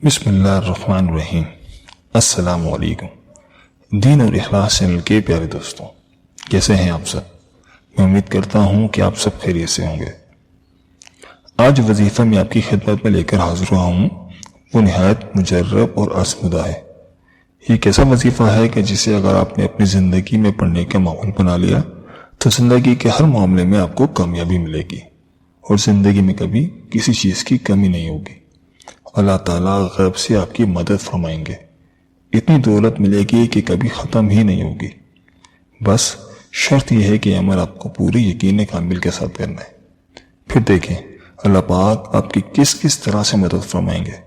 بسم اللہ الرحمن الرحیم۔ السلام علیکم دین اور اخلاص چینل کے پیارے دوستوں، کیسے ہیں آپ سب؟ میں امید کرتا ہوں کہ آپ سب خیریت سے ہوں گے۔ آج وظیفہ میں آپ کی خدمت میں لے کر حاضر ہوا ہوں، وہ نہایت مجرب اور آزمودہ ہے۔ یہ ایک ایسا وظیفہ ہے کہ جسے اگر آپ نے اپنی زندگی میں پڑھنے کا ماحول بنا لیا تو زندگی کے ہر معاملے میں آپ کو کامیابی ملے گی اور زندگی میں کبھی کسی چیز کی کمی نہیں ہوگی۔ اللہ تعالیٰ غیب سے آپ کی مدد فرمائیں گے، اتنی دولت ملے گی کہ کبھی ختم ہی نہیں ہوگی۔ بس شرط یہ ہے کہ عمل آپ کو پوری یقین کامل کے ساتھ کرنا ہے۔ پھر دیکھیں اللہ پاک آپ کی کس کس طرح سے مدد فرمائیں گے۔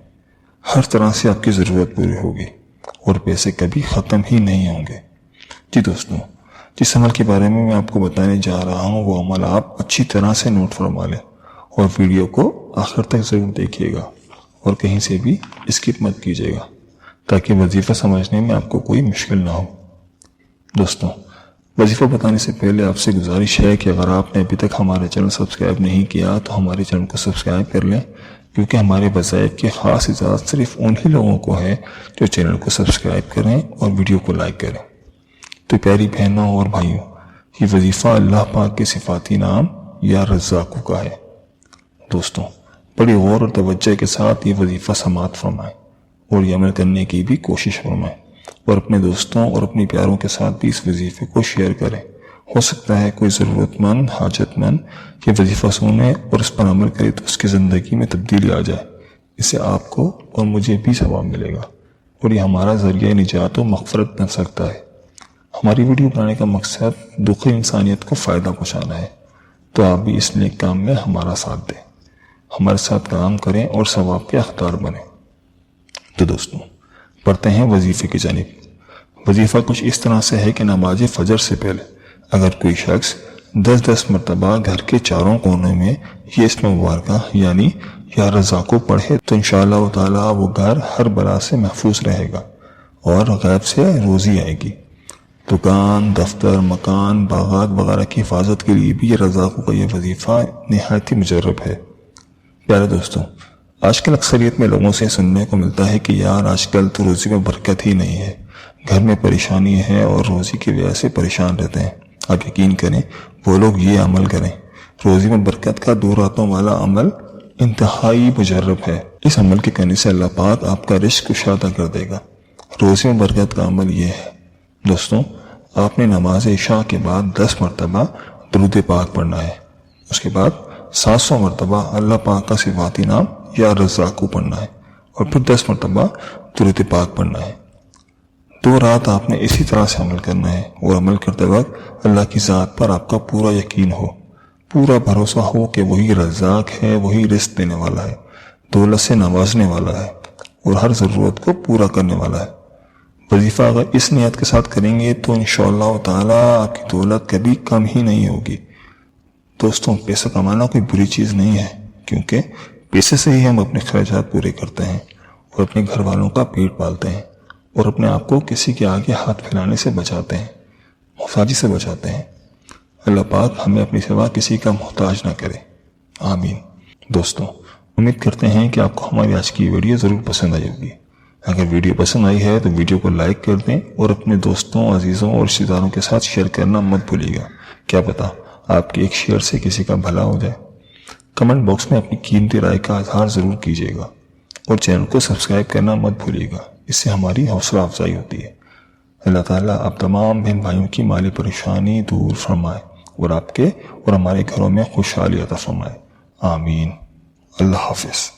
ہر طرح سے آپ کی ضرورت پوری ہوگی اور پیسے کبھی ختم ہی نہیں ہوں گے۔ جی دوستوں، جس عمل کے بارے میں آپ کو بتانے جا رہا ہوں وہ عمل آپ اچھی طرح سے نوٹ فرما لیں اور ویڈیو کو آخر تک ضرور دیکھیے گا اور کہیں سے بھی اسکپ مت کیجیے گا تاکہ وظیفہ سمجھنے میں آپ کو کوئی مشکل نہ ہو۔ دوستوں، وظیفہ بتانے سے پہلے آپ سے گزارش ہے کہ اگر آپ نے ابھی تک ہمارے چینل سبسکرائب نہیں کیا تو ہمارے چینل کو سبسکرائب کر لیں، کیونکہ ہمارے وظائف کی خاص اجازت صرف انہی لوگوں کو ہے جو چینل کو سبسکرائب کریں اور ویڈیو کو لائک کریں۔ تو پیاری بہنوں اور بھائیوں، یہ وظیفہ اللہ پاک کے صفاتی نام یا رزاقو کا ہے۔ دوستوں، بڑی غور اور توجہ کے ساتھ یہ وظیفہ سماعت فرمائیں اور یہ عمل کرنے کی بھی کوشش فرمائیں اور اپنے دوستوں اور اپنی پیاروں کے ساتھ بھی اس وظیفے کو شیئر کریں۔ ہو سکتا ہے کوئی ضرورت مند، حاجت مند یہ وظیفہ سنے اور اس پر عمل کرے تو اس کی زندگی میں تبدیلی آ جائے۔ اس سے آپ کو اور مجھے بھی ثواب ملے گا اور یہ ہمارا ذریعہ نجات و مغفرت بن سکتا ہے۔ ہماری ویڈیو بنانے کا مقصد دکھی انسانیت کو فائدہ پہنچانا ہے، تو آپ بھی اس نیک کام میں ہمارا ساتھ دیں، ہمارے ساتھ کام کریں اور ثواب کے حقدار بنیں۔ تو دوستوں، پڑھتے ہیں وظیفے کی جانب۔ وظیفہ کچھ اس طرح سے ہے کہ نماز فجر سے پہلے اگر کوئی شخص 10 مرتبہ گھر کے چاروں کونوں میں یہ اسم مبارکہ یعنی یا رزاقو پڑھے تو انشاءاللہ تعالی وہ گھر ہر بلا سے محفوظ رہے گا اور غیب سے روزی آئے گی۔ دکان، دفتر، مکان، باغات وغیرہ کی حفاظت کے لیے بھی یہ رزاقو کا یہ وظیفہ نہایت ہی مجرب ہے۔ پیارے دوستوں، آج کل اکثریت میں لوگوں سے سننے کو ملتا ہے کہ یار آج کل تو روزی میں برکت ہی نہیں ہے، گھر میں پریشانی ہے اور روزی کی وجہ سے پریشان رہتے ہیں۔ آپ یقین کریں وہ لوگ یہ عمل کریں، روزی میں برکت کا 2 راتوں والا عمل انتہائی مجرب ہے۔ اس عمل کے کرنے سے اللہ پاک آپ کا رزق کشادہ کر دے گا۔ روزی میں برکت کا عمل یہ ہے دوستوں، آپ نے نماز عشاء کے بعد 10 مرتبہ درود پاک پڑھنا ہے، اس کے بعد 700 مرتبہ اللہ پاک کا صفاتی نام یا رزاقو پڑھنا ہے اور پھر 10 مرتبہ درود پاک پڑھنا ہے۔ 2 رات آپ نے اسی طرح سے عمل کرنا ہے اور عمل کرتے وقت اللہ کی ذات پر آپ کا پورا یقین ہو، پورا بھروسہ ہو کہ وہی رزاق ہے، وہی رزق دینے والا ہے، دولت سے نوازنے والا ہے اور ہر ضرورت کو پورا کرنے والا ہے۔ وظیفہ اگر اس نیت کے ساتھ کریں گے تو انشاءاللہ تعالی آپ کی دولت کبھی کم ہی نہیں ہوگی۔ دوستوں، پیسہ کمانا کوئی بری چیز نہیں ہے، کیونکہ پیسے سے ہی ہم اپنے خراجات پورے کرتے ہیں اور اپنے گھر والوں کا پیٹ پالتے ہیں اور اپنے آپ کو کسی کے آگے ہاتھ پھیلانے سے بچاتے ہیں، محتاجی سے بچاتے ہیں۔ اللہ پاک ہمیں اپنی سوا کسی کا محتاج نہ کرے، آمین۔ دوستوں، امید کرتے ہیں کہ آپ کو ہماری آج کی ویڈیو ضرور پسند آئی ہوگی۔ اگر ویڈیو پسند آئی ہے تو ویڈیو کو لائک کر دیں اور اپنے دوستوں، عزیزوں اور رشتہ داروں کے ساتھ شیئر کرنا مت بھولیے گا، کیا پتہ آپ کے ایک شیئر سے کسی کا بھلا ہو جائے۔ کمنٹ باکس میں اپنی قیمتی رائے کا اظہار ضرور کیجیے گا اور چینل کو سبسکرائب کرنا مت بھولیے گا، اس سے ہماری حوصلہ افزائی ہوتی ہے۔ اللہ تعالیٰ آپ تمام بہن بھائیوں کی مالی پریشانی دور فرمائے اور آپ کے اور ہمارے گھروں میں خوشحالی عطا فرمائے، آمین۔ اللہ حافظ۔